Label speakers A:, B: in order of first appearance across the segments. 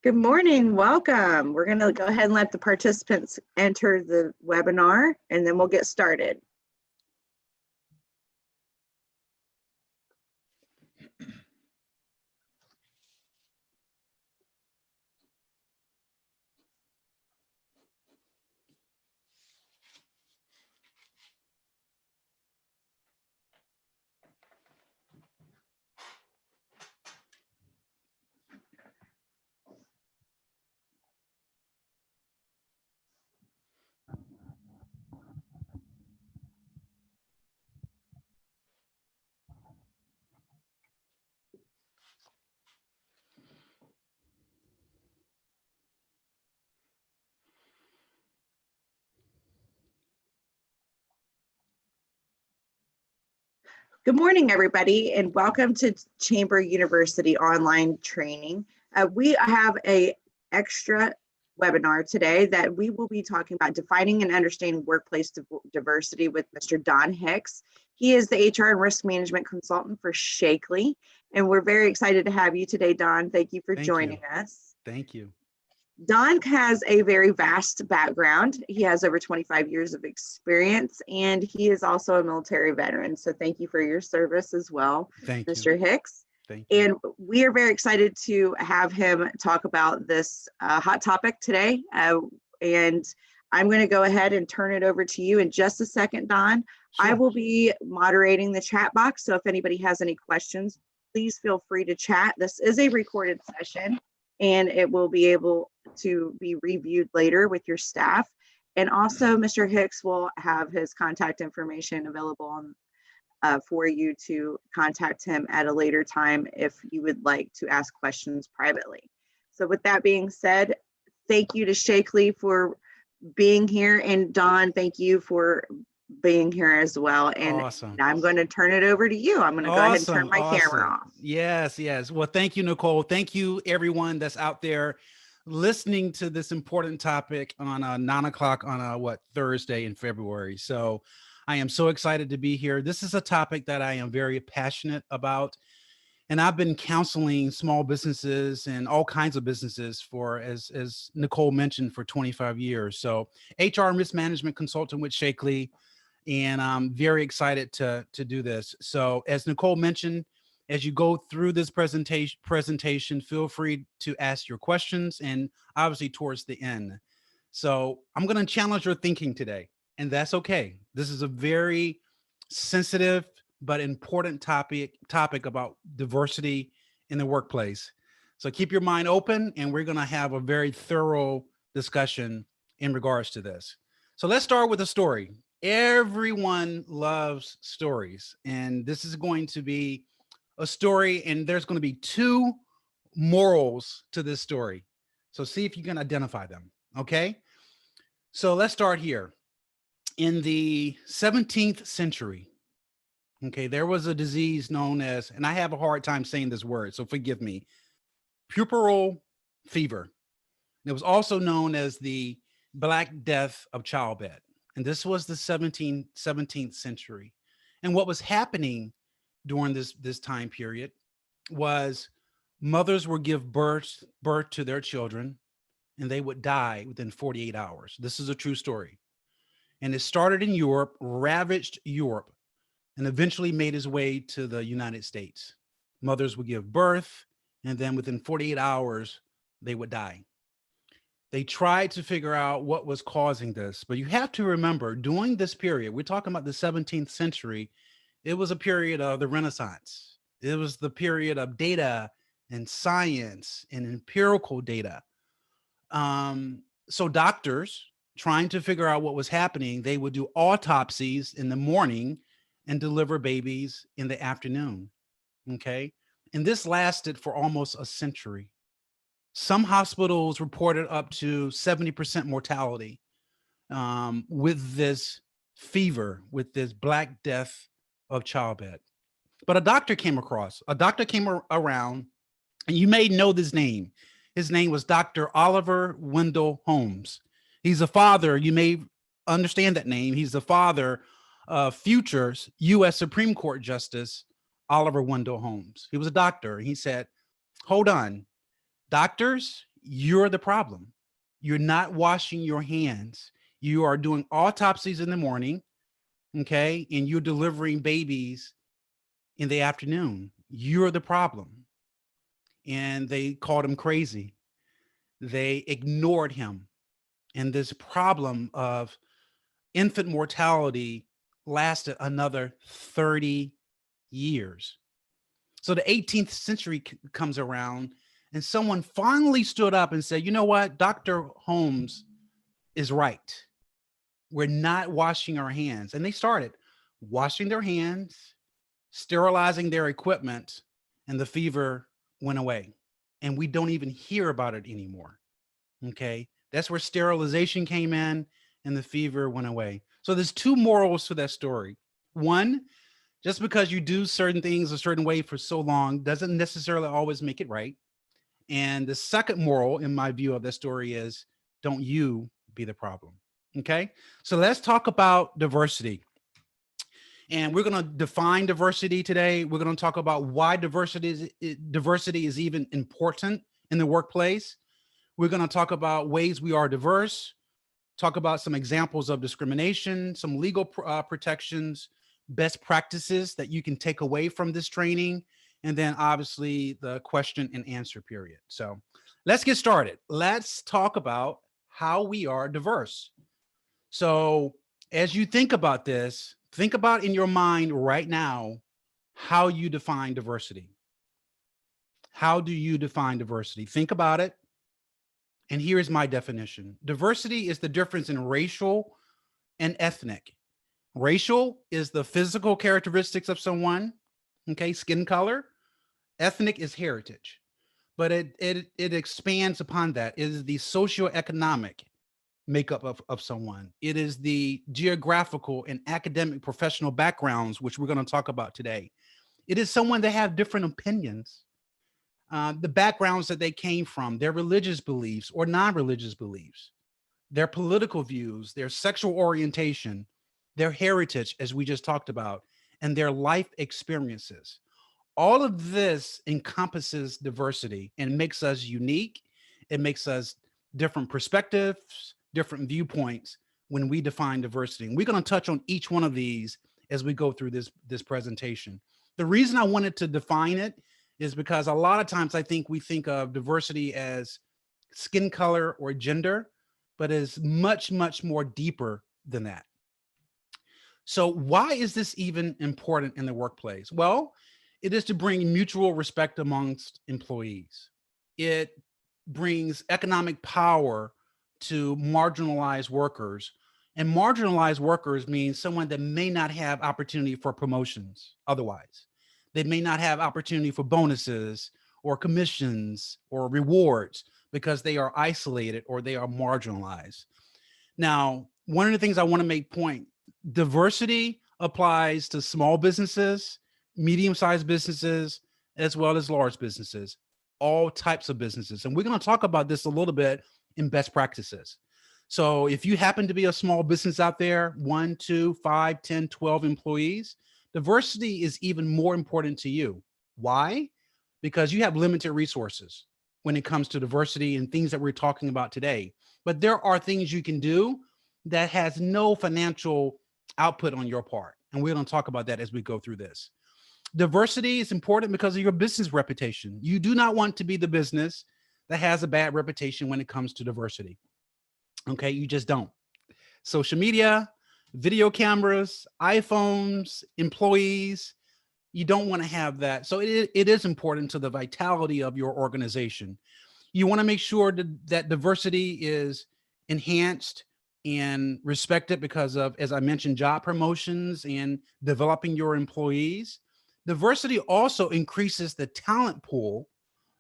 A: Good morning, welcome. We're going to go ahead and let the participants enter the webinar and then we'll get started. Good morning, everybody, and welcome to Chamber University online training. We have an extra webinar today that we will be talking about defining and understanding workplace diversity with Mr. Don Hicks. He is the HR and risk management consultant for Shakely, and we're very excited to have you today, Don. Thank you for joining us.
B: Thank you.
A: Don has a very vast background. He has over 25 years of experience, and he is also a military veteran. So thank you for your service as well,
B: Thank
A: Mr.
B: you.
A: Hicks.
B: Thank you.
A: And we are very excited to have him talk about this hot topic today. And I'm going to go ahead and turn it over to you in just a second, Don.
B: Sure.
A: I will be moderating the chat box. So if anybody has any questions, please feel free to chat. This is a recorded session, and it will be able to be reviewed later with your staff. And also Mr. Hicks will have his contact information available on, for you to contact him at a later time if you would like to ask questions privately. So with that being said, thank you to Shakely for being here, and Don, thank you for being here as well. And
B: Awesome.
A: I'm going to turn it over to you. I'm going to go ahead and turn my camera off.
B: Yes. Well, thank you, Nicole. Thank you, everyone that's out there listening to this important topic on 9 o'clock on Thursday in February. So I am so excited to be here. This is a topic that I am very passionate about. And I've been counseling small businesses and all kinds of businesses for, as Nicole mentioned, for 25 years. So HR and risk management consultant with Shakely. And I'm very excited to do this. So as Nicole mentioned, as you go through this presentation, feel free to ask your questions, and obviously towards the end. So I'm going to challenge your thinking today, and that's okay. This is a very sensitive but important topic about diversity in the workplace. So keep your mind open, and we're going to have a very thorough discussion in regards to this. So let's start with a story. Everyone loves stories, and this is going to be a story, and there's going to be two morals to this story. So see if you can identify them, okay? So let's start here. In the 17th century, okay, there was a disease known as, and I have a hard time saying this word, so forgive me, Pupil Fever. It was also known as the Black Death of Childbed. And this was the 17th century. And what was happening during this time period was mothers would give birth to their children, and they would die within 48 hours. This is a true story. And it started in Europe, ravaged Europe, and eventually made its way to the United States. Mothers would give birth, and then within 48 hours, they would die. They tried to figure out what was causing this, but you have to remember, during this period, we're talking about the 17th century, it was a period of the Renaissance. It was the period of data and science and empirical data. So doctors trying to figure out what was happening, they would do autopsies in the morning and deliver babies in the afternoon, okay? And this lasted for almost a century. Some hospitals reported up to 70% mortality with this fever, with this Black Death of Childbed. But a doctor came around, and you may know this name. His name was Dr. Oliver Wendell Holmes. He's a father, you may understand that name. He's the father of future U.S. Supreme Court Justice Oliver Wendell Holmes. He was a doctor. He said, hold on, doctors, you're the problem. You're not washing your hands. You are doing autopsies in the morning, okay? And you're delivering babies in the afternoon. You're the problem. And they called him crazy. They ignored him. And this problem of infant mortality lasted another 30 years. So the 18th century comes around and someone finally stood up and said, you know what, Dr. Holmes is right. We're not washing our hands. And they started washing their hands, sterilizing their equipment, and the fever went away. And we don't even hear about it anymore. Okay. That's where sterilization came in and the fever went away. So there's two morals to that story. One, just because you do certain things a certain way for so long doesn't necessarily always make it right. And the second moral, in my view of the story, is don't you be the problem. Okay. So let's talk about diversity. And we're going to define diversity today. We're going to talk about why diversity is even important in the workplace. We're going to talk about ways we are diverse, talk about some examples of discrimination, some legal protections, best practices that you can take away from this training, and then obviously the question and answer period. So let's get started. Let's talk about how we are diverse. So as you think about this, think about in your mind right now how you define diversity. How do you define diversity? Think about it. And here is my definition. Diversity is the difference in racial and ethnic. Racial is the physical characteristics of someone, okay, skin color. Ethnic is heritage, but it expands upon that. It is the socioeconomic makeup of someone. It is the geographical and academic professional backgrounds, which we're going to talk about today. It is someone that have different opinions, the backgrounds that they came from, their religious beliefs or non-religious beliefs, their political views, their sexual orientation, their heritage, as we just talked about, and their life experiences. All of this encompasses diversity and makes us unique. It makes us different perspectives, different viewpoints when we define diversity. And we're going to touch on each one of these as we go through this presentation. The reason I wanted to define it is because a lot of times I think we think of diversity as skin color or gender, but is much, much more deeper than that. So why is this even important in the workplace? Well, it is to bring mutual respect amongst employees. It brings economic power to marginalized workers. And marginalized workers means someone that may not have opportunity for promotions otherwise. They may not have opportunity for bonuses or commissions or rewards because they are isolated or they are marginalized. Now, one of the things I want to make point, diversity applies to small businesses, medium-sized businesses, as well as large businesses, all types of businesses. And we're going to talk about this a little bit in best practices. So if you happen to be a small business out there, 1, 2, 5, 10, 12 employees, diversity is even more important to you. Why? Because you have limited resources when it comes to diversity and things that we're talking about today. But there are things you can do that has no financial output on your part. And we're going to talk about that as we go through this. Diversity is important because of your business reputation. You do not want to be the business that has a bad reputation when it comes to diversity. Okay, you just don't. Social media, video cameras, iPhones, employees, you don't want to have that. So it is important to the vitality of your organization. You want to make sure that diversity is enhanced and respected because of, as I mentioned, job promotions and developing your employees. Diversity also increases the talent pool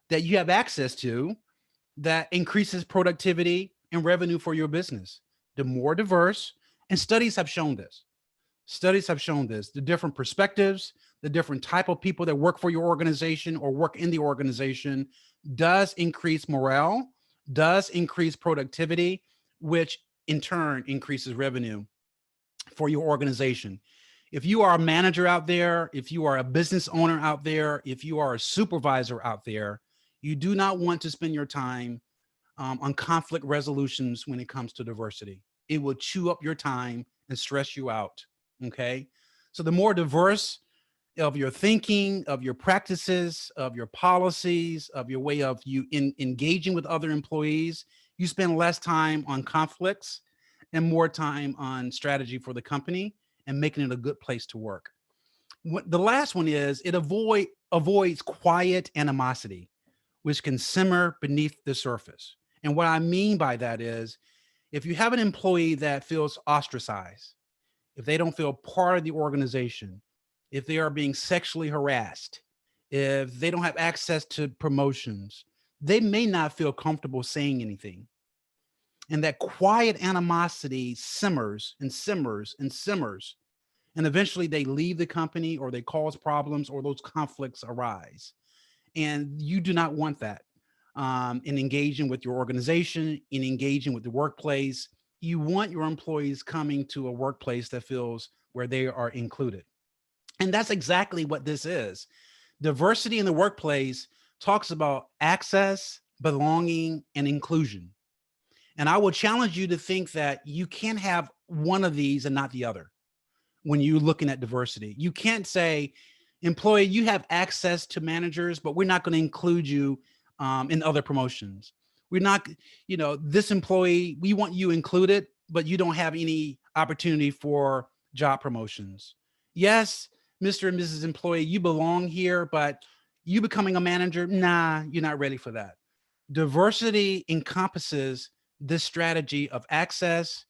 B: that you have access to, that increases productivity and revenue for your business. The more diverse, and studies have shown this. Studies have shown this, the different perspectives, the different type of people that work for your organization or work in the organization does increase morale, does increase productivity, which in turn increases revenue for your organization. If you are a manager out there, if you are a business owner out there, if you are a supervisor out there, you do not want to spend your time on conflict resolutions when it comes to diversity. It will chew up your time and stress you out. Okay. So the more diverse of your thinking, of your practices, of your policies, of your way of engaging with other employees, you spend less time on conflicts and more time on strategy for the company and making it a good place to work. The last one is it avoids quiet animosity, which can simmer beneath the surface. And what I mean by that is if you have an employee that feels ostracized, if they don't feel part of the organization, if they are being sexually harassed, if they don't have access to promotions, they may not feel comfortable saying anything. And that quiet animosity simmers and simmers and simmers. And eventually they leave the company or they cause problems or those conflicts arise. And you do not want that in engaging with your organization, in engaging with the workplace. You want your employees coming to a workplace that feels where they are included. And that's exactly what this is. Diversity in the workplace talks about access, belonging, and inclusion. And I will challenge you to think that you can't have one of these and not the other when you're looking at diversity. You can't say, employee, you have access to managers, but we're not going to include you in other promotions. We're not, this employee, we want you included, but you don't have any opportunity for job promotions. Yes, Mr. and Mrs. Employee, you belong here, but you becoming a manager, nah, you're not ready for that. Diversity encompasses this strategy of access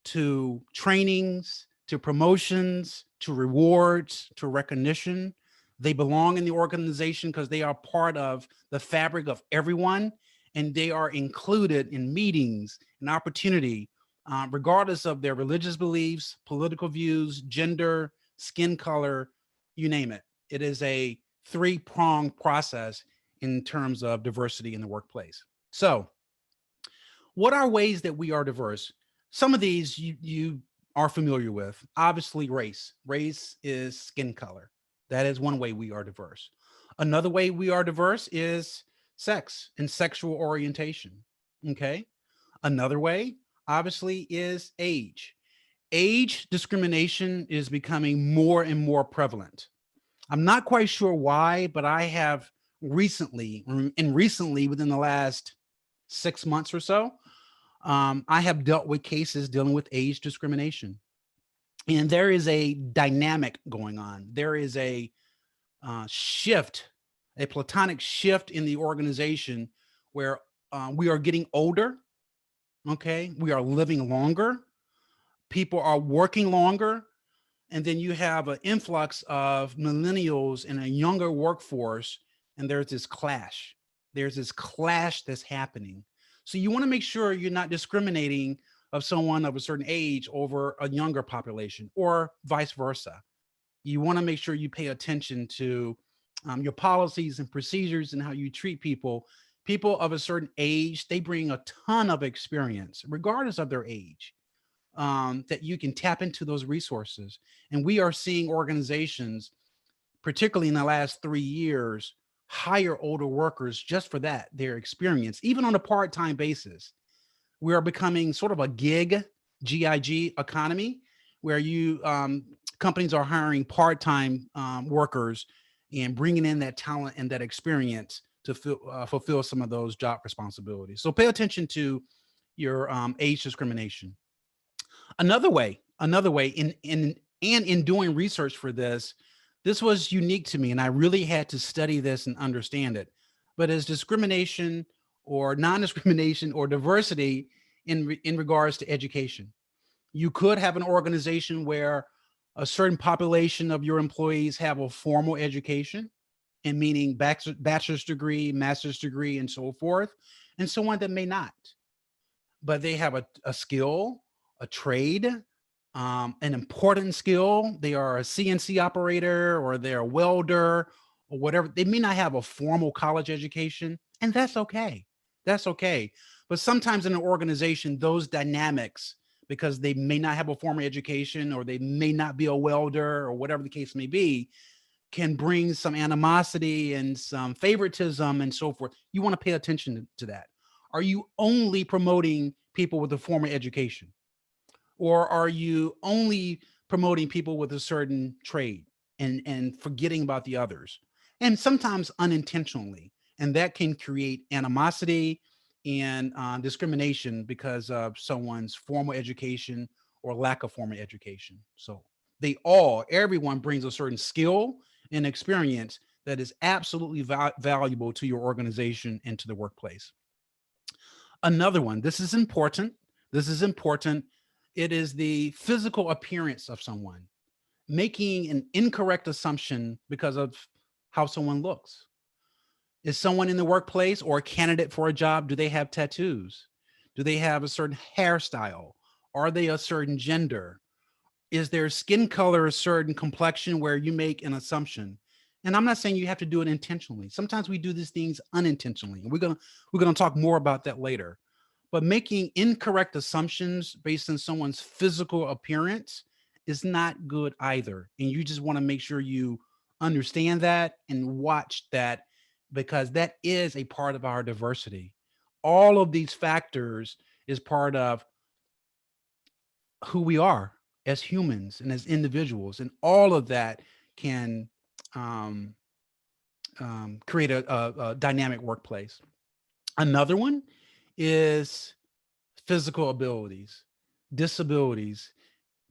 B: to trainings, to promotions, to rewards, to recognition. They belong in the organization because they are part of the fabric of everyone, and they are included in meetings and opportunity, regardless of their religious beliefs, political views, gender, skin color, you name it. It is a three-pronged process in terms of diversity in the workplace. So what are ways that we are diverse? Some of these you are familiar with. Obviously, race. Race is skin color. That is one way we are diverse. Another way we are diverse is sex and sexual orientation. Okay. Another way, obviously, is age. Age discrimination is becoming more and more prevalent. I'm not quite sure why, but I have recently within the last 6 months or so, I have dealt with cases dealing with age discrimination. And there is a dynamic going on. There is a shift, a platonic shift in the organization where we are getting older. Okay. We are living longer. People are working longer. And then you have an influx of millennials in a younger workforce. And there's this clash. There's this clash that's happening. So you want to make sure you're not discriminating of someone of a certain age over a younger population or vice versa. You want to make sure you pay attention to your policies and procedures and how you treat people. People of a certain age, they bring a ton of experience, regardless of their age, that you can tap into those resources. And we are seeing organizations, particularly in the last 3 years, hire older workers just for that, their experience, even on a part-time basis. We are becoming sort of a GIG economy where companies are hiring part-time workers and bringing in that talent and that experience to fulfill some of those job responsibilities. So pay attention to your age discrimination. Another way in doing research for this was unique to me, and I really had to study this and understand it. But as discrimination or non-discrimination or diversity in regards to education, you could have an organization where a certain population of your employees have a formal education, and meaning bachelor's degree, master's degree, and so forth, and someone that may not, but they have a skill, a trade, an important skill. They are a CNC operator or they're a welder or whatever. They may not have a formal college education, and that's okay. That's okay. But sometimes in an organization, those dynamics, because they may not have a formal education or they may not be a welder or whatever the case may be, can bring some animosity and some favoritism and so forth. You want to pay attention to that. Are you only promoting people with a formal education? Or are you only promoting people with a certain trade and forgetting about the others? And sometimes unintentionally. And that can create animosity and discrimination because of someone's formal education or lack of formal education. So everyone brings a certain skill and experience that is absolutely valuable to your organization and to the workplace. Another one, this is important. This is important. It is the physical appearance of someone, making an incorrect assumption because of how someone looks. Is someone in the workplace or a candidate for a job, do they have tattoos? Do they have a certain hairstyle? Are they a certain gender? Is their skin color a certain complexion where you make an assumption? And I'm not saying you have to do it intentionally. Sometimes we do these things unintentionally. And we're gonna talk more about that later. But making incorrect assumptions based on someone's physical appearance is not good either. And you just want to make sure you understand that and watch that, because that is a part of our diversity. All of these factors is part of who we are as humans and as individuals. And all of that can um, create a dynamic workplace. Another one is physical abilities, disabilities.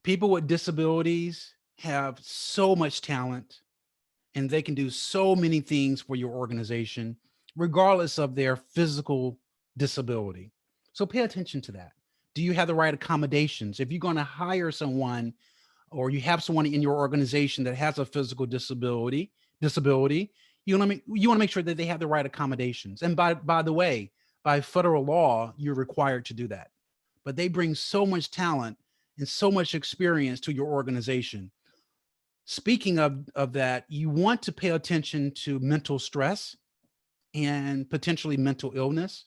B: People with disabilities have so much talent and they can do so many things for your organization, regardless of their physical disability. So pay attention to that. Do you have the right accommodations? If you're going to hire someone or you have someone in your organization that has a physical disability, you want to make sure that they have the right accommodations. And by the way, by federal law, you're required to do that. But they bring so much talent and so much experience to your organization. Speaking of that, you want to pay attention to mental stress and potentially mental illness.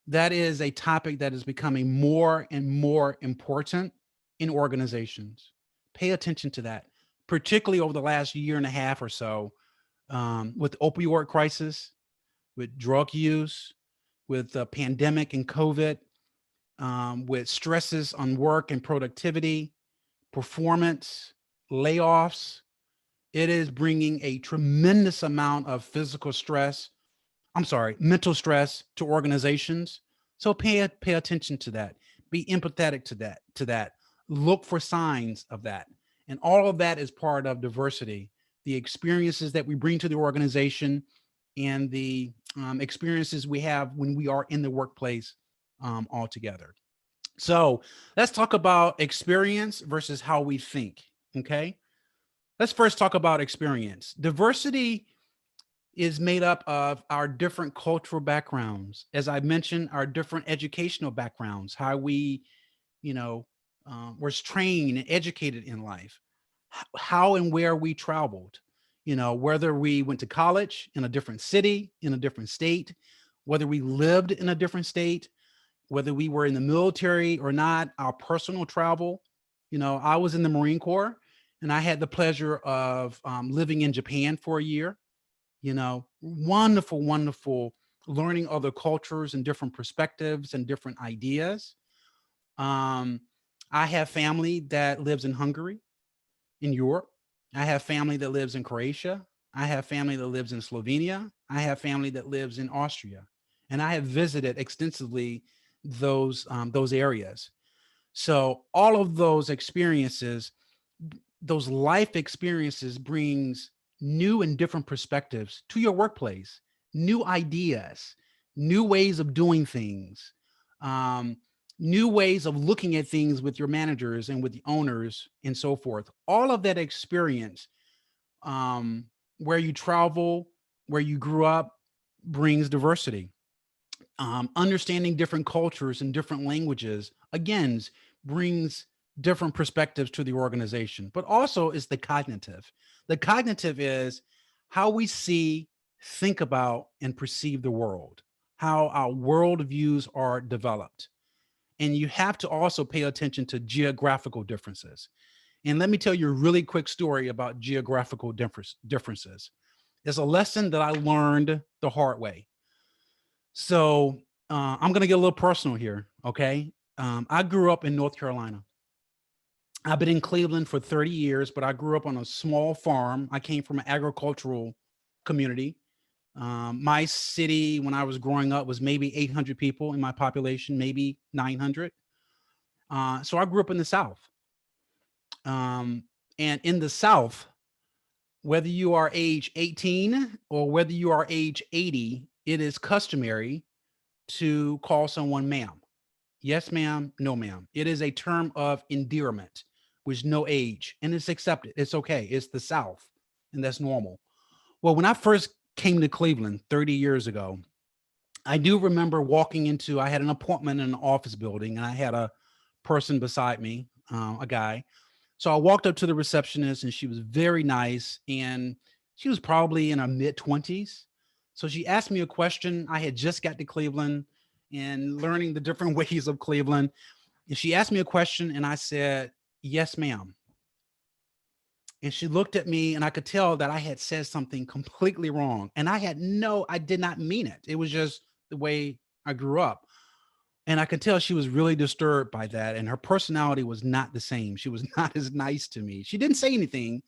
B: That is a topic that is becoming more and more important in organizations. Pay attention to that, particularly over the last year and a half or so, with the opioid crisis, with drug use, with the pandemic and COVID, with stresses on work and productivity, performance, layoffs. It is bringing a tremendous amount of mental stress to organizations. So pay attention to that. Be empathetic to that. Look for signs of that. And all of that is part of diversity, the experiences that we bring to the organization and the experiences we have when we are in the workplace altogether. So let's talk about experience versus how we think. Okay. Let's first talk about experience. Diversity is made up of our different cultural backgrounds. As I mentioned, our different educational backgrounds, how we, you know, was trained and educated in life, how and where we traveled, whether we went to college in a different city, in a different state, whether we lived in a different state, whether we were in the military or not, our personal travel. I was in the Marine Corps and I had the pleasure of living in Japan for a year. Wonderful, wonderful learning other cultures and different perspectives and different ideas. I have family that lives in Hungary, in Europe. I have family that lives in Croatia. I have family that lives in Slovenia. I have family that lives in Austria, and I have visited extensively those areas. So all of those experiences, those life experiences, brings new and different perspectives to your workplace, new ideas, new ways of doing things, new ways of looking at things with your managers and with the owners and so forth. All of that experience, where you travel, where you grew up, brings diversity. Understanding different cultures and different languages, again, brings different perspectives to the organization, but also is the cognitive. The cognitive is how we see, think about, and perceive the world, how our worldviews are developed. And you have to also pay attention to geographical differences. And let me tell you a really quick story about geographical differences. It's a lesson that I learned the hard way. So I'm going to get a little personal here. Okay. I grew up in North Carolina. I've been in Cleveland for 30 years, but I grew up on a small farm. I came from an agricultural community. My city, when I was growing up, was maybe 800 people in my population, maybe 900. So I grew up in the South. Um, and in the South, whether you are age 18 or whether you are age 80, it is customary to call someone ma'am. Yes, ma'am. No, ma'am. It is a term of endearment, with no age, and it's accepted. It's okay. It's the South, and that's normal. Well, when I first came to Cleveland 30 years ago, I do remember walking into, I had an appointment in an office building, and I had a person beside me, a guy. So I walked up to the receptionist, and she was very nice, and she was probably in her mid 20s. So she asked me a question. I had just got to Cleveland and learning the different ways of Cleveland. And she asked me a question, and I said, yes, ma'am. And she looked at me, and I could tell that I had said something completely wrong. And I did not mean it. It was just the way I grew up. And I could tell she was really disturbed by that. And her personality was not the same. She was not as nice to me. She didn't say anything,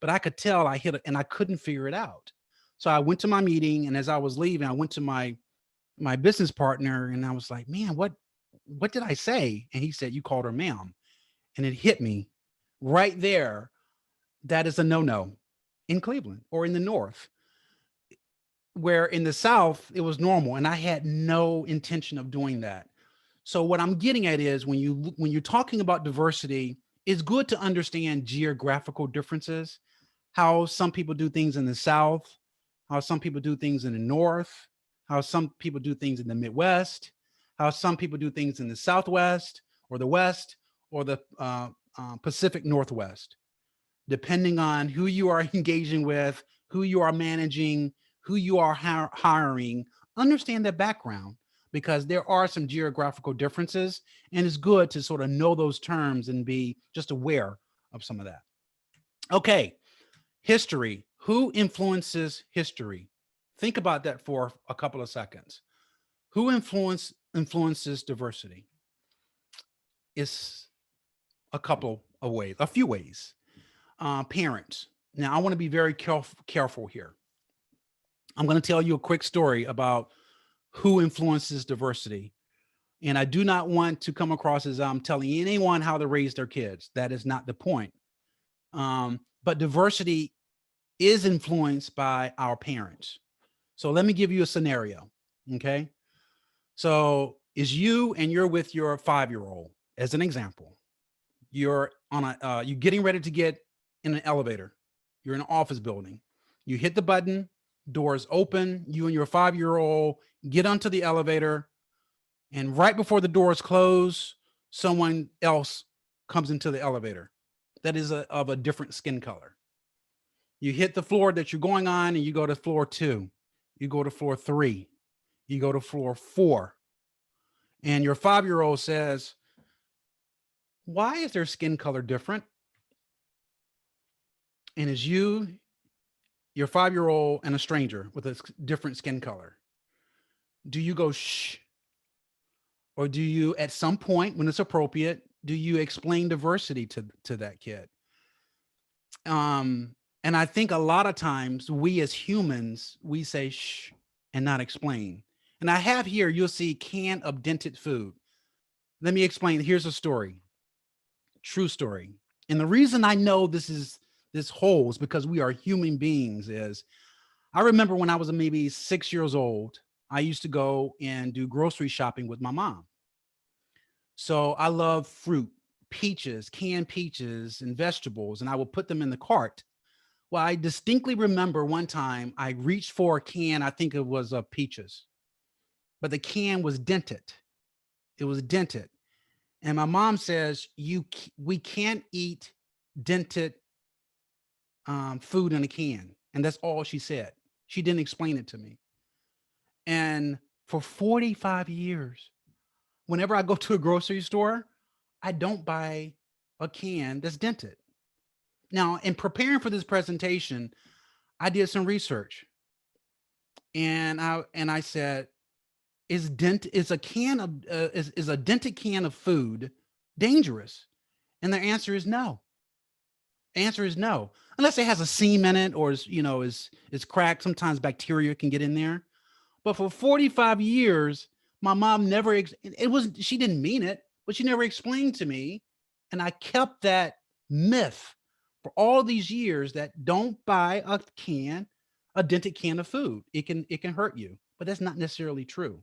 B: but I could tell I hit it and I couldn't figure it out. So I went to my meeting. And as I was leaving, I went to my business partner and I was like, man, what did I say? And he said, you called her ma'am. And it hit me right there. That is a no-no in Cleveland or in the North, where in the South, it was normal. And I had no intention of doing that. So what I'm getting at is when you're talking about diversity, it's good to understand geographical differences, how some people do things in the South, how some people do things in the North, how some people do things in the Midwest, how some people do things in the Southwest or the West or the Pacific Northwest, depending on who you are engaging with, who you are managing, who you are hiring. Understand their background, because there are some geographical differences, and it's good to sort of know those terms and be just aware of some of that. Okay, history. Who influences history? Think about that for a couple of seconds. Who influences diversity? It's a few ways. Parents. Now, I want to be very careful here. I'm going to tell you a quick story about who influences diversity. And I do not want to come across as I'm telling anyone how to raise their kids. That is not the point. But diversity is influenced by our parents. So let me give you a scenario. Okay. So is you and you're with your 5-year-old as an example. You're you're getting ready to get in an elevator. You're in an office building. You hit the button, doors open, you and your 5-year-old get onto the elevator. And right before the doors close, someone else comes into the elevator that is of a different skin color. You hit the floor that you're going on and you go to floor 2. You go to floor 3. You go to floor 4. And your 5-year-old says, why is their skin color different? And as you, your 5-year-old, and a stranger with a different skin color, do you go shh? Or do you, at some point when it's appropriate, do you explain diversity to that kid? And I think a lot of times we as humans, we say shh and not explain. And I have here, you'll see can of dented food. Let me explain. Here's a story, true story. And the reason I know this holds because we are human beings is I remember when I was maybe 6 years old, I used to go and do grocery shopping with my mom. So I love fruit, peaches, canned peaches, and vegetables, and I would put them in the cart. Well, I distinctly remember one time I reached for a can, I think it was of peaches, but the can was dented. It was dented. And my mom says, we can't eat dented food in a can. And that's all she said. She didn't explain it to me. And for 45 years, whenever I go to a grocery store, I don't buy a can that's dented. Now, in preparing for this presentation, I did some research and I said, is a dented can of food dangerous? And the answer is no. Answer is no, unless it has a seam in it or is cracked. Sometimes bacteria can get in there. But for 45 years, my mom never, she didn't mean it, but she never explained to me. And I kept that myth for all these years that don't buy a dented can of food. It can hurt you, but that's not necessarily true.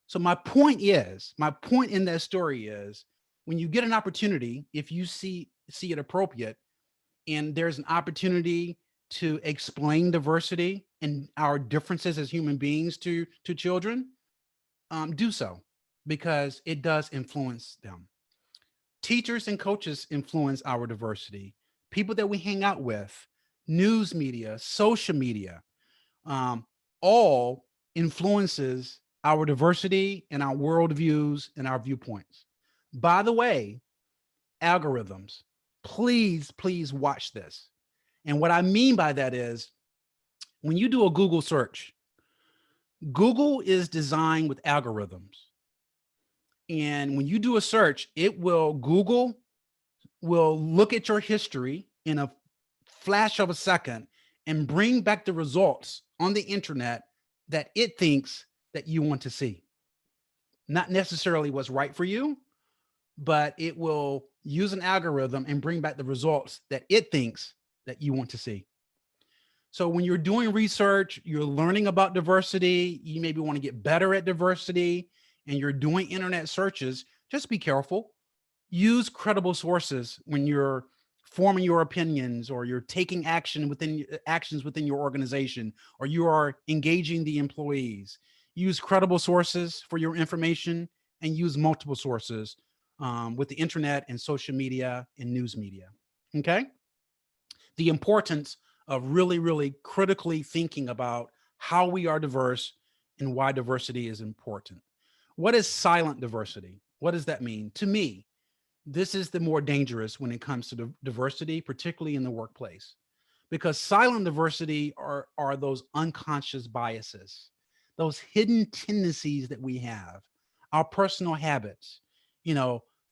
B: So my point in that story is, when you get an opportunity, if you see it appropriate, and there's an opportunity to explain diversity and our differences as human beings to children, do so, because it does influence them. Teachers and coaches influence our diversity. People that we hang out with, news media, social media, all influences our diversity and our worldviews and our viewpoints. By the way, algorithms, please watch this. And what I mean by that is, when you do a Google search, Google is designed with algorithms. And when you do a search, Google will look at your history in a flash of a second and bring back the results on the internet that it thinks that you want to see. Not necessarily what's right for you, but it will use an algorithm and bring back the results that it thinks that you want to see. So when you're doing research, you're learning about diversity, you maybe want to get better at diversity, and you're doing internet searches, just be careful. Use credible sources when you're forming your opinions, or you're taking actions within your organization, or you are engaging the employees. Use credible sources for your information, and use multiple sources with the internet and social media and news media. Okay? The importance of really critically thinking about how we are diverse and why diversity is important. What is silent diversity? What does that mean? To me, this is the more dangerous when it comes to diversity, particularly in the workplace, because silent diversity are those unconscious biases, those hidden tendencies that we have, our personal habits,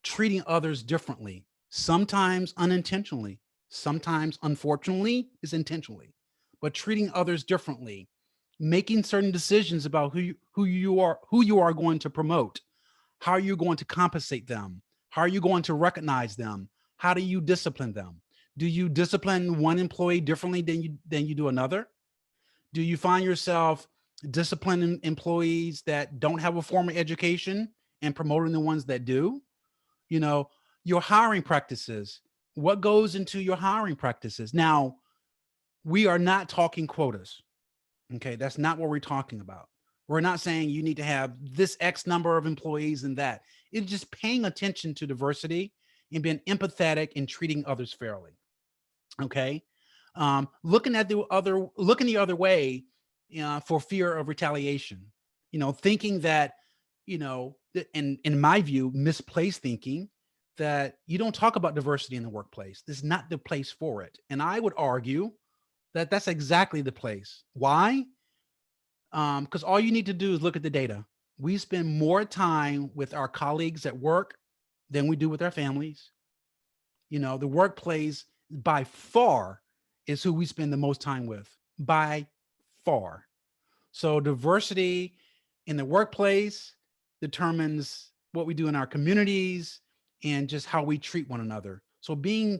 B: treating others differently, sometimes unintentionally, sometimes unfortunately is intentionally, but treating others differently, making certain decisions about who you are going to promote, how you're going to compensate them, how are you going to recognize them, how do you discipline them? Do you discipline one employee differently than you do another? Do you find yourself disciplining employees that don't have a formal education and promoting the ones that do? Your hiring practices, what goes into your hiring practices? Now, we are not talking quotas. Okay, that's not what we're talking about. We're not saying you need to have this X number of employees and that. It's just paying attention to diversity and being empathetic and treating others fairly. Okay, looking the other way for fear of retaliation. Thinking that, in my view, misplaced thinking that you don't talk about diversity in the workplace. This is not the place for it. And I would argue that that's exactly the place. Why? Because all you need to do is look at the data. We spend more time with our colleagues at work than we do with our families. The workplace by far is who we spend the most time with, by far. So diversity in the workplace determines what we do in our communities and just how we treat one another. So being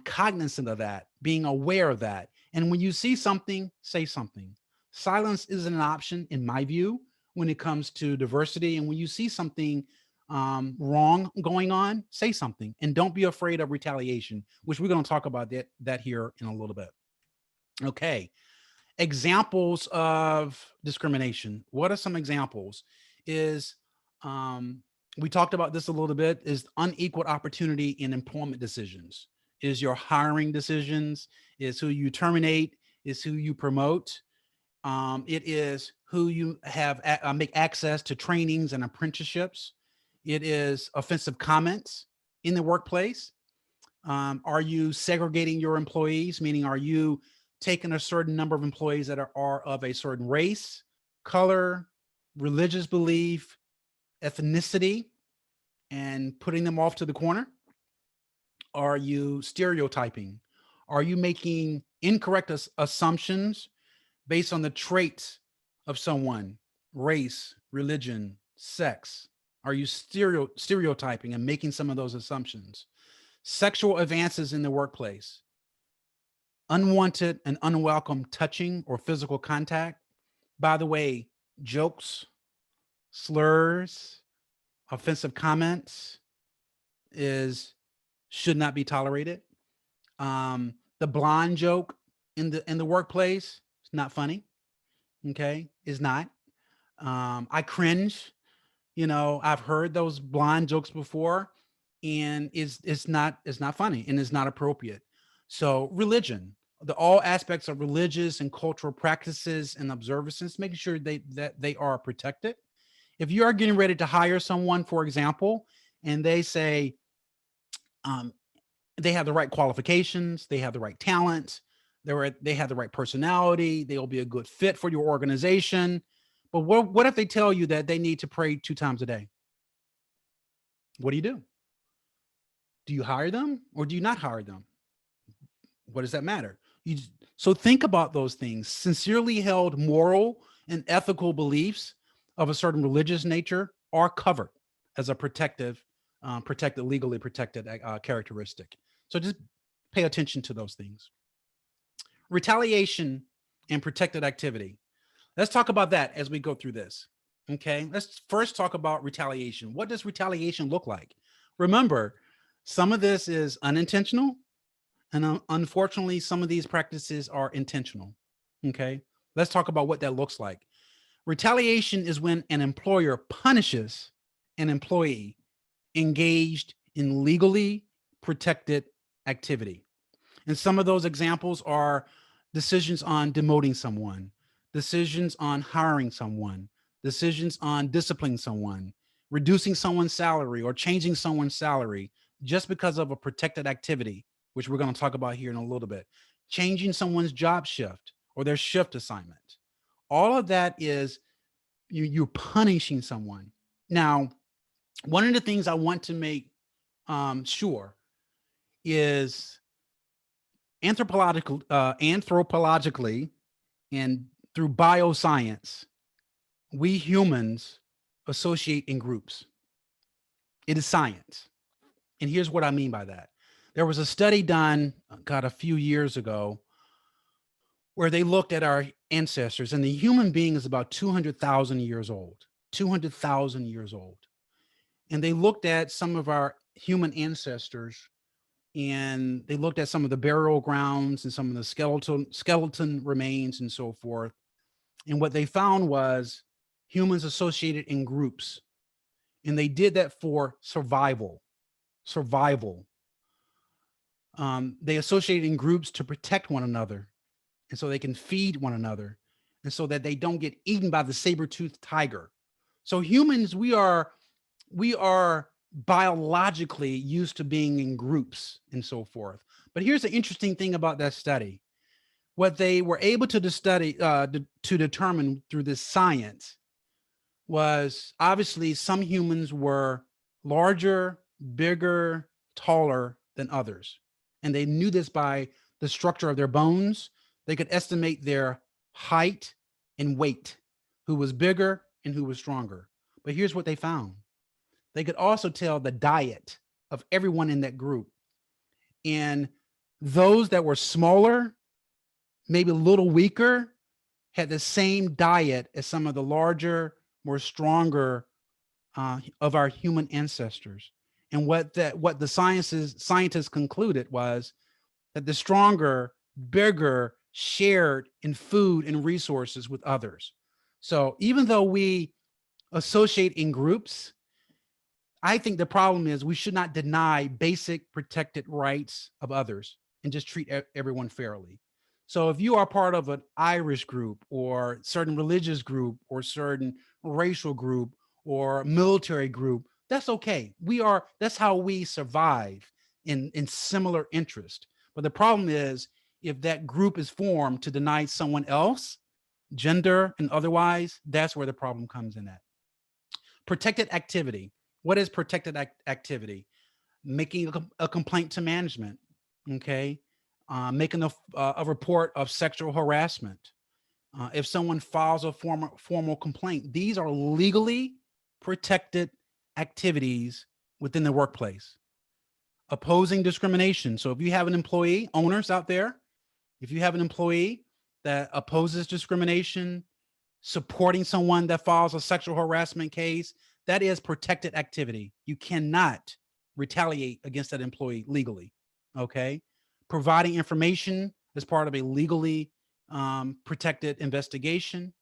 B: cognizant of that, being aware of that. And when you see something, say something. Silence isn't an option, in my view, when it comes to diversity. And when you see something wrong going on, say something, and don't be afraid of retaliation, which we're going to talk about that here in a little bit. Okay. Examples of discrimination. What are some examples? We talked about this a little bit, is unequal opportunity in employment decisions. Is your hiring decisions, is who you terminate, is who you promote. It is who you have make access to trainings and apprenticeships. It is offensive comments in the workplace. Are you segregating your employees? Meaning, are you taking a certain number of employees that are of a certain race, color, religious belief, ethnicity, and putting them off to the corner? Are you stereotyping? Are you making incorrect assumptions based on the traits of someone, race, religion, sex? Are you stereotyping and making some of those assumptions? Sexual advances in the workplace, unwanted and unwelcome touching or physical contact. By the way, jokes, slurs, offensive comments should not be tolerated. The blonde joke in the workplace, it's not funny. Okay, is not. I cringe. I've heard those blonde jokes before, and it's not funny and it's not appropriate. So religion, all aspects of religious and cultural practices and observances, making sure that they are protected. If you are getting ready to hire someone, for example, and they say they have the right qualifications, they have the right talent, they have the right personality, they will be a good fit for your organization. But what if they tell you that they need to pray 2 times a day? What do you do? Do you hire them or do you not hire them? What does that matter? So think about those things. Sincerely held moral and ethical beliefs of a certain religious nature are covered as a legally protected characteristic. So just pay attention to those things. Retaliation and protected activity. Let's talk about that as we go through this. Okay, let's first talk about retaliation. What does retaliation look like? Remember, some of this is unintentional, and unfortunately, some of these practices are intentional. Okay, let's talk about what that looks like. Retaliation is when an employer punishes an employee engaged in legally protected activity. And some of those examples are decisions on demoting someone, decisions on hiring someone, decisions on disciplining someone, reducing someone's salary or changing someone's salary just because of a protected activity, which we're going to talk about here in a little bit, changing someone's job shift or their shift assignment. All of that is you're punishing someone. Now, one of the things I want to make sure is anthropologically and through bioscience, we humans associate in groups. It is science. And here's what I mean by that. There was a study done, a few years ago, where they looked at our ancestors, and the human being is about 200,000 years old, 200,000 years old. And they looked at some of our human ancestors, and they looked at some of the burial grounds and some of the skeleton remains and so forth. And what they found was humans associated in groups. And they did that for survival. They associated in groups to protect one another, and so they can feed one another, and so that they don't get eaten by the saber-toothed tiger. So humans, we are biologically used to being in groups and so forth. But here's the interesting thing about that study. What they were able to determine through this science was obviously some humans were larger, bigger, taller than others. And they knew this by the structure of their bones. They could estimate their height and weight, who was bigger and who was stronger. But here's what they found. They could also tell the diet of everyone in that group. And those that were smaller, maybe a little weaker, had the same diet as some of the larger, more stronger of our human ancestors. And what the scientists concluded was that the stronger, bigger shared in food and resources with others. So even though we associate in groups, I think the problem is we should not deny basic protected rights of others and just treat everyone fairly. So if you are part of an Irish group or certain religious group or certain racial group or military group, that's okay. That's how we survive in similar interest. But the problem is if that group is formed to deny someone else gender and otherwise, that's where the problem comes in at. Protected activity. What is protected activity? Making a complaint to management, okay? Making a report of sexual harassment. If someone files a formal complaint, these are legally protected activities within the workplace. Opposing discrimination. So if you have an employee, owners out there, if you have an employee that opposes discrimination, supporting someone that files a sexual harassment case, that is protected activity. You cannot retaliate against that employee legally, okay? Providing information as part of a legally protected investigation,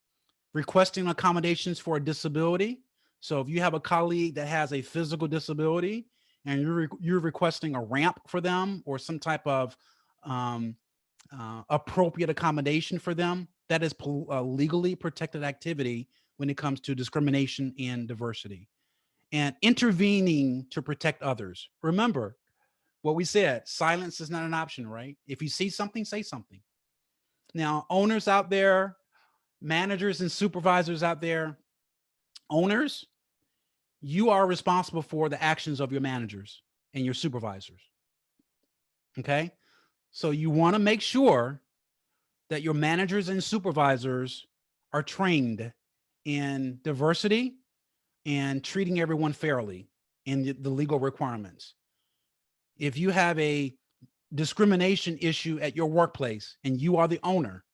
B: requesting accommodations for a disability. So if you have a colleague that has a physical disability and you're requesting a ramp for them or some type of appropriate accommodation for them, that is legally protected activity when it comes to discrimination and diversity. And intervening to protect others. Remember what we said, silence is not an option, right? If you see something, say something. Now, owners out there, managers and supervisors out there, owners, you are responsible for the actions of your managers and your supervisors. Okay? So you want to make sure that your managers and supervisors are trained in diversity and treating everyone fairly in the legal requirements. If you have a discrimination issue at your workplace and you are the owner,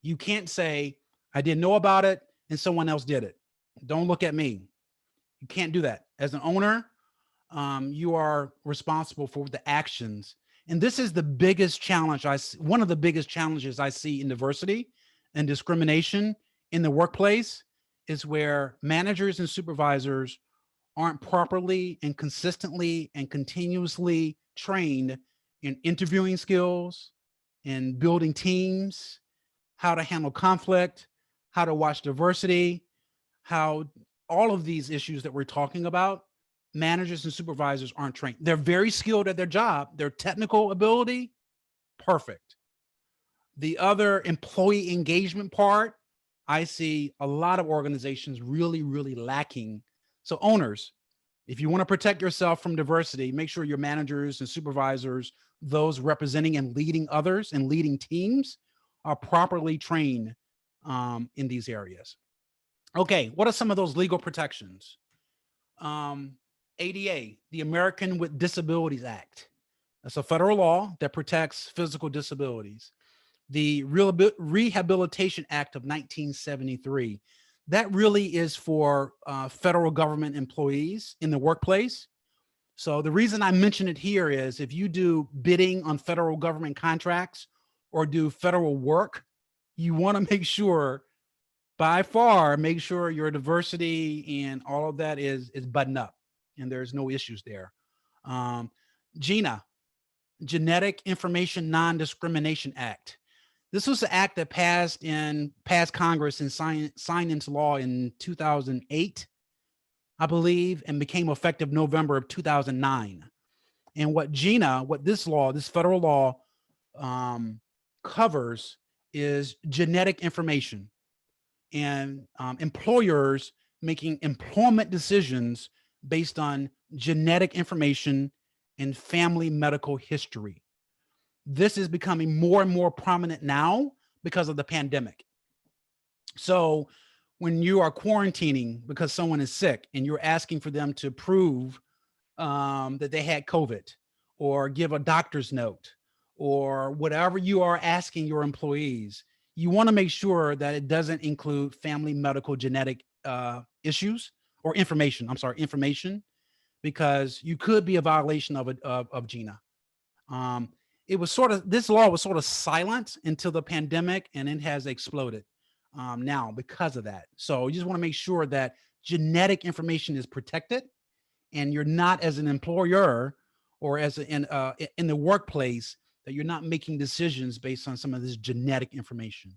B: you can't say, I didn't know about it and someone else did it. Don't look at me. You can't do that. As an owner, you are responsible for the actions. And this is the biggest challenge one of the biggest challenges I see in diversity and discrimination in the workplace is where managers and supervisors aren't properly and consistently and continuously trained in interviewing skills, in building teams, how to handle conflict, how to watch diversity, how all of these issues that we're talking about, managers and supervisors aren't trained. They're very skilled at their job. Their technical ability, perfect. The other employee engagement part, I see a lot of organizations really, really lacking. So owners, if you want to protect yourself from diversity, make sure your managers and supervisors, those representing and leading others and leading teams are properly trained in these areas. Okay, what are some of those legal protections? ADA, the American with Disabilities Act. That's a federal law that protects physical disabilities. The Rehabilitation Act of 1973. That really is for federal government employees in the workplace. So the reason I mention it here is if you do bidding on federal government contracts or do federal work, you want to make sure, by far, make sure your diversity and all of that is buttoned up and there's no issues there. GINA, Genetic Information Non-Discrimination Act. This was the act that passed Congress and signed into law in 2008, I believe, and became effective November of 2009. And what this federal law covers is genetic information and employers making employment decisions based on genetic information and family medical history. This is becoming more and more prominent now because of the pandemic. So when you are quarantining because someone is sick and you're asking for them to prove that they had COVID or give a doctor's note or whatever you are asking your employees, you want to make sure that it doesn't include family medical genetic issues or information. Information, because you could be a violation of GINA. This law was sort of silent until the pandemic, and it has exploded now because of that. So you just want to make sure that genetic information is protected, and you're not, as an employer or as in the workplace, that you're not making decisions based on some of this genetic information.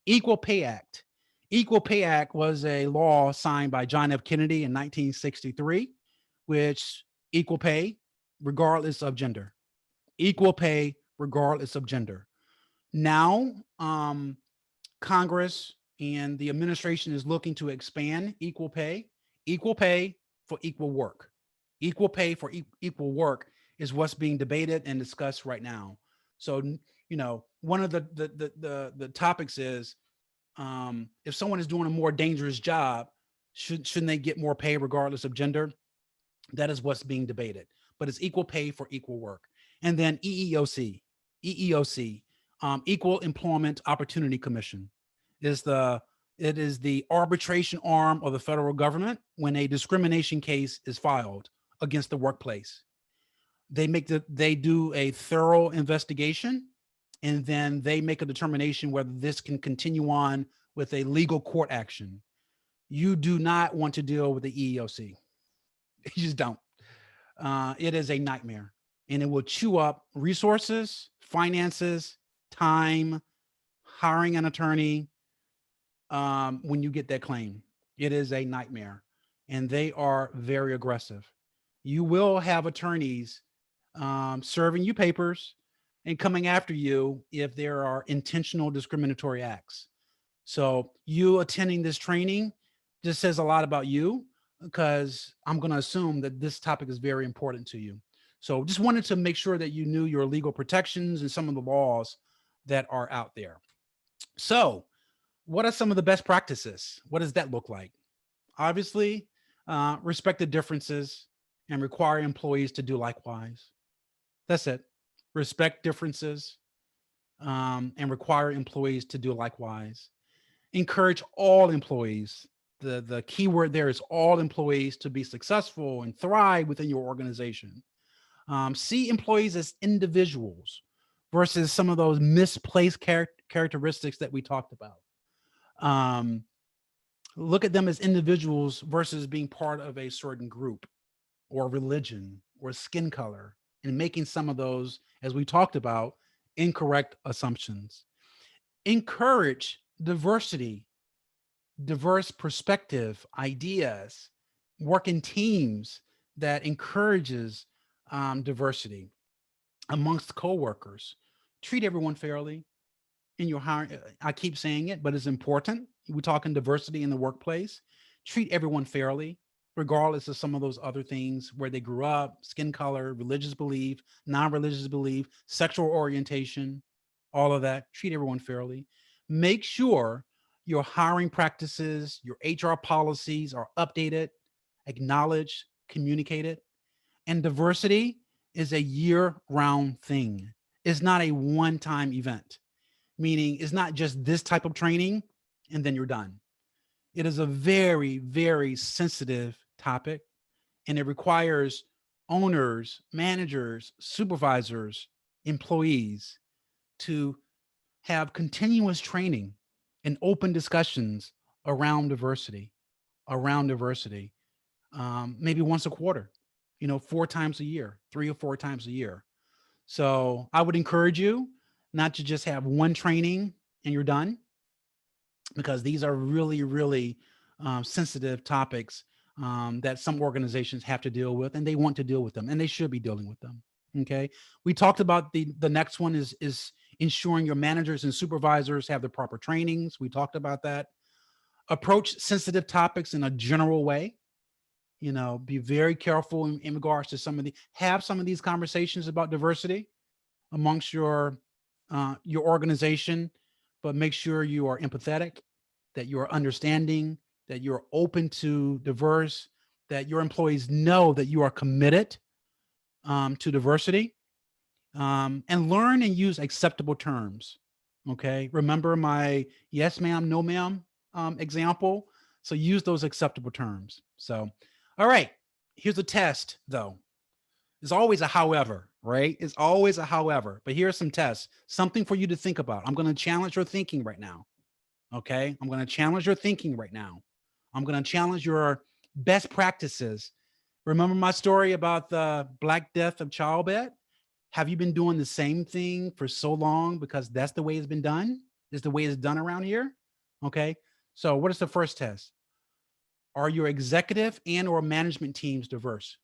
B: Equal Pay Act. Equal Pay Act was a law signed by John F. Kennedy in 1963, which equal pay regardless of gender. Equal pay regardless of gender. Now, Congress and the administration is looking to expand equal pay for equal work. Equal pay for equal work is what's being debated and discussed right now. So, one of the topics is, if someone is doing a more dangerous job, shouldn't they get more pay regardless of gender? That is what's being debated. But it's equal pay for equal work. And then EEOC, Equal Employment Opportunity Commission, it is the arbitration arm of the federal government when a discrimination case is filed against the workplace. They do a thorough investigation, and then they make a determination whether this can continue on with a legal court action. You do not want to deal with the EEOC. You just don't. It is a nightmare, and it will chew up resources, finances, time, hiring an attorney. When you get that claim, it is a nightmare, and they are very aggressive. You will have attorneys serving you papers and coming after you if there are intentional discriminatory acts. So you attending this training just says a lot about you, because I'm going to assume that this topic is very important to you. So just wanted to make sure that you knew your legal protections and some of the laws that are out there. So what are some of the best practices? What does that look like? Obviously, respect the differences and require employees to do likewise. That's it. Respect differences and require employees to do likewise. Encourage all employees. The key word there is all employees to be successful and thrive within your organization. See employees as individuals versus some of those misplaced characteristics that we talked about. Look at them as individuals versus being part of a certain group or religion or skin color, and making some of those, as we talked about, incorrect assumptions. Encourage diversity, diverse perspective, ideas, work in teams that encourages diversity amongst coworkers. Treat everyone fairly in your hiring. I keep saying it, but it's important. We're talking diversity in the workplace. Treat everyone fairly, regardless of some of those other things, where they grew up, skin color, religious belief, non-religious belief, sexual orientation, all of that. Treat everyone fairly. Make sure your hiring practices, your HR policies are updated, acknowledged, communicated. And diversity is a year-round thing. It's not a one-time event, meaning it's not just this type of training and then you're done. It is a very, very sensitive topic, and it requires owners, managers, supervisors, employees to have continuous training and open discussions around diversity, maybe once a quarter, 4 times a year, 3 or 4 times a year. So I would encourage you not to just have one training and you're done, because these are really, really sensitive topics that some organizations have to deal with, and they want to deal with them, and they should be dealing with them. Okay. We talked about the next one is ensuring your managers and supervisors have the proper trainings. We talked about that. Approach sensitive topics in a general way. Be very careful in regards to have some of these conversations about diversity amongst your organization, but make sure you are empathetic, that you are understanding, that you're open to diverse, that your employees know that you are committed to diversity, and learn and use acceptable terms. Okay. Remember my yes, ma'am, no, ma'am example. So use those acceptable terms. So, all right, here's a test though. There's always a however, right? It's always a however, but here are some tests, something for you to think about. I'm going to challenge your thinking right now. Okay. I'm going to challenge your thinking right now. I'm going to challenge your best practices. Remember my story about the Black Death of childbed? Have you been doing the same thing for so long because that's the way it's been done? Is the way it's done around here? Okay. So what is the first test? Are your executive and or management teams diverse?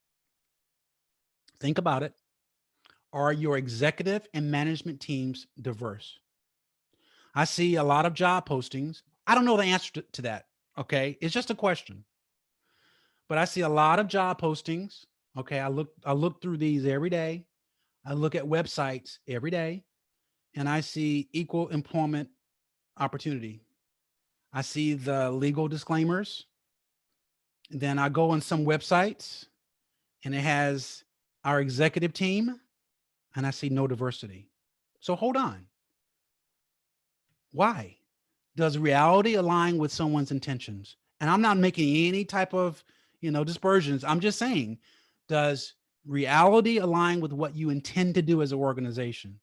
B: Think about it. Are your executive and management teams diverse? I see a lot of job postings. I don't know the answer to that. Okay. It's just a question, but I see a lot of job postings. Okay. I look through these every day. I look at websites every day, and I see equal employment opportunity. I see the legal disclaimers. And then I go on some websites and it has our executive team, and I see no diversity. So hold on. Why? Does reality align with someone's intentions? And I'm not making any type of, dispersions. I'm just saying, does reality align with what you intend to do as an organization?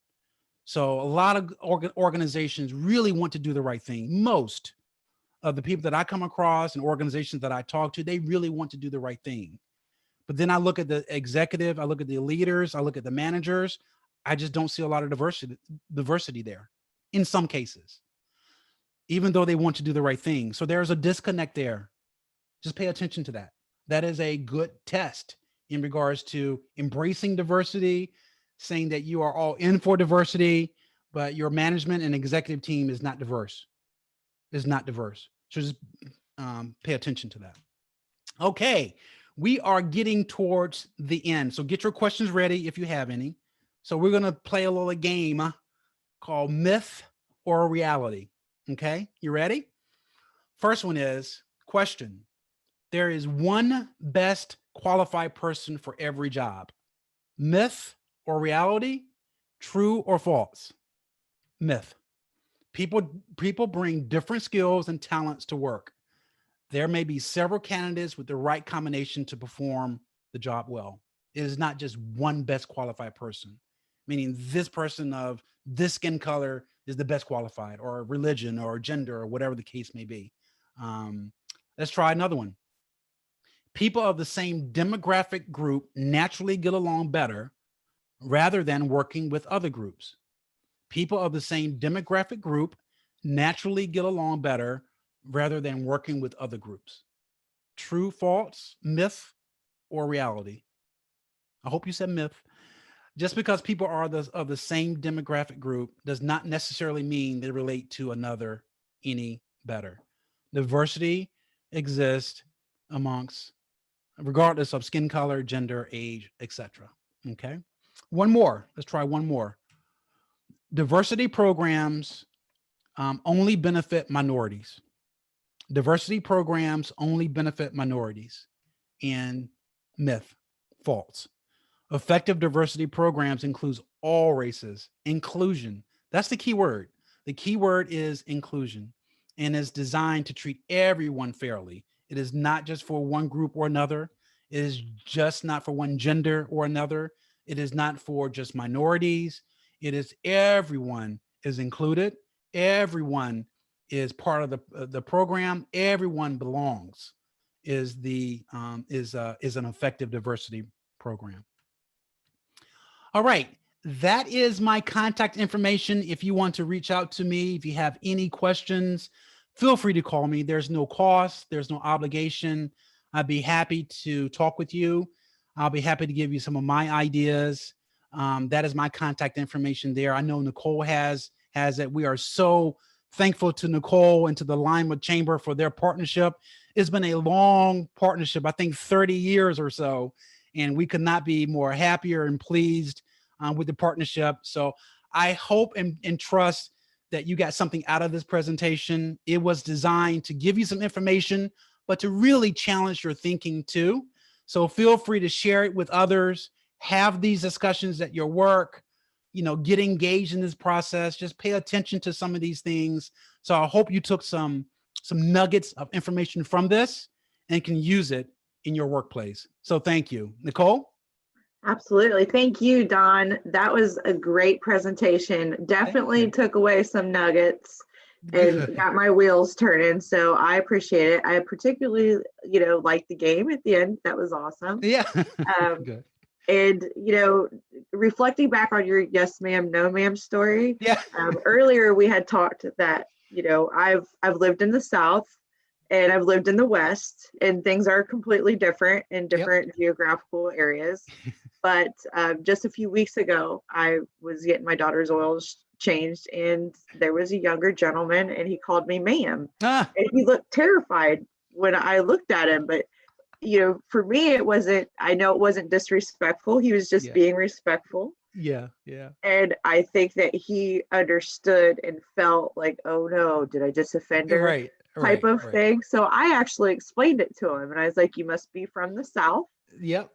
B: So a lot of organizations really want to do the right thing. Most of the people that I come across and organizations that I talk to, they really want to do the right thing. But then I look at the executive, I look at the leaders, I look at the managers. I just don't see a lot of diversity there in some cases, even though they want to do the right thing. So there's a disconnect there. Just pay attention to that. That is a good test in regards to embracing diversity, saying that you are all in for diversity, but your management and executive team is not diverse. So just pay attention to that. Okay, we are getting towards the end. So get your questions ready if you have any. So we're going to play a little game called Myth or Reality. Okay, you ready? First one is question. There is one best qualified person for every job. Myth or reality? True or false? Myth. People bring different skills and talents to work. There may be several candidates with the right combination to perform the job well. It is not just one best qualified person, meaning this person of this skin color is the best qualified, or religion or gender or whatever the case may be. Let's try another one. People of the same demographic group naturally get along better rather than working with other groups. People of the same demographic group naturally get along better rather than working with other groups. True, false, myth, or reality? I hope you said myth. Just because people are of the same demographic group does not necessarily mean they relate to another any better. Diversity exists amongst, regardless of skin color, gender, age, etc. Okay. One more. Let's try one more. Diversity programs only benefit minorities. Diversity programs only benefit minorities. And myth, false. Effective diversity programs includes all races. Inclusion. That's the key word. The key word is inclusion, and is designed to treat everyone fairly. It is not just for one group or another. It is just not for one gender or another. It is not for just minorities. It is everyone is included. Everyone is part of the program. Everyone belongs. Is an effective diversity program. All right. That is my contact information. If you want to reach out to me, if you have any questions, feel free to call me. There's no cost. There's no obligation. I'd be happy to talk with you. I'll be happy to give you some of my ideas. That is my contact information there. I know Nicole has it. We are so thankful to Nicole and to the Lima Chamber for their partnership. It's been a long partnership, I think 30 years or so, and we could not be more happier and pleased with the partnership. So I hope and trust that you got something out of this presentation. It was designed to give you some information, but to really challenge your thinking too. So feel free to share it with others, have these discussions at your work, get engaged in this process, just pay attention to some of these things. So I hope you took some nuggets of information from this and can use it in your workplace. So thank you. Nicole?
A: Absolutely. Thank you, Don. That was a great presentation. Definitely took away some nuggets and got my wheels turning. So I appreciate it. I particularly, liked the game at the end. That was awesome.
B: Yeah.
A: Good. And, reflecting back on your yes, ma'am, no, ma'am story.
B: Yeah.
A: Earlier we had talked that, I've lived in the South and I've lived in the West, and things are completely different in different geographical areas. But just a few weeks ago, I was getting my daughter's oils changed, and there was a younger gentleman, and he called me ma'am.
B: Ah,
A: And he looked terrified when I looked at him. But, for me, I know it wasn't disrespectful. He was just
B: yeah,
A: being respectful.
B: yeah, yeah.
A: And I think that he understood and felt like, oh no, did I just offend her?
B: Right,
A: Type
B: right,
A: of
B: right.
A: thing. So I actually explained it to him, and I was like, you must be from the South.
B: Yep.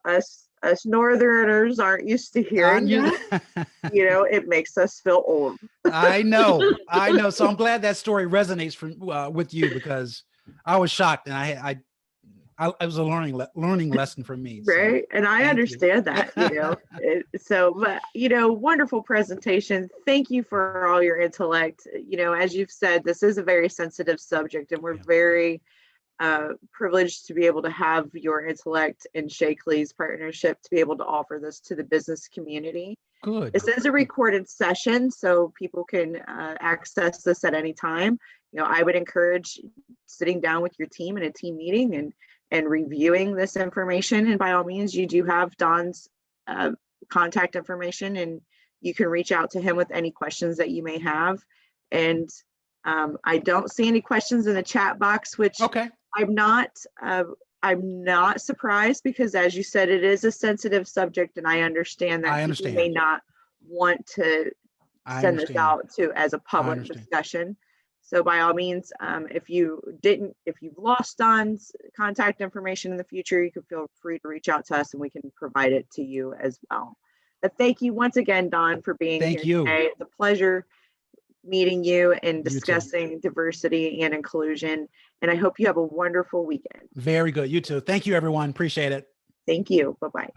A: Us Northerners aren't used to
B: On
A: hearing
B: you.
A: that. It makes us feel old.
B: I know, I know. So I'm glad that story resonates with you, because I was shocked, and it was a learning lesson for me. So
A: Right. And I
B: thank you.
A: understand that, but, wonderful presentation. Thank you for all your intellect. As you've said, this is a very sensitive subject, and we're
B: Yeah.
A: very privileged to be able to have your intellect and Shakely's partnership to be able to offer this to the business community.
B: Good.
A: This is a recorded session, so people can access this at any time. I would encourage sitting down with your team in a team meeting and reviewing this information. And by all means, you do have Don's contact information, and you can reach out to him with any questions that you may have. And I don't see any questions in the chat box, which
B: Okay.
A: I'm not surprised, because as you said, it is a sensitive subject, and I understand that
B: I
A: people
B: understand.
A: may not want to
B: I
A: send this
B: understand.
A: out as a public
B: understand.
A: discussion. So by all means, if you've lost Don's contact information in the future, you can feel free to reach out to us, and we can provide it to you as well. But thank you once again, Don, for being
B: Thank
A: here
B: you.
A: today. It's a pleasure meeting you and
B: You too.
A: discussing diversity and inclusion. And I hope you have a wonderful weekend.
B: Very good. You too. Thank you, everyone. Appreciate it.
A: Thank you. Bye-bye.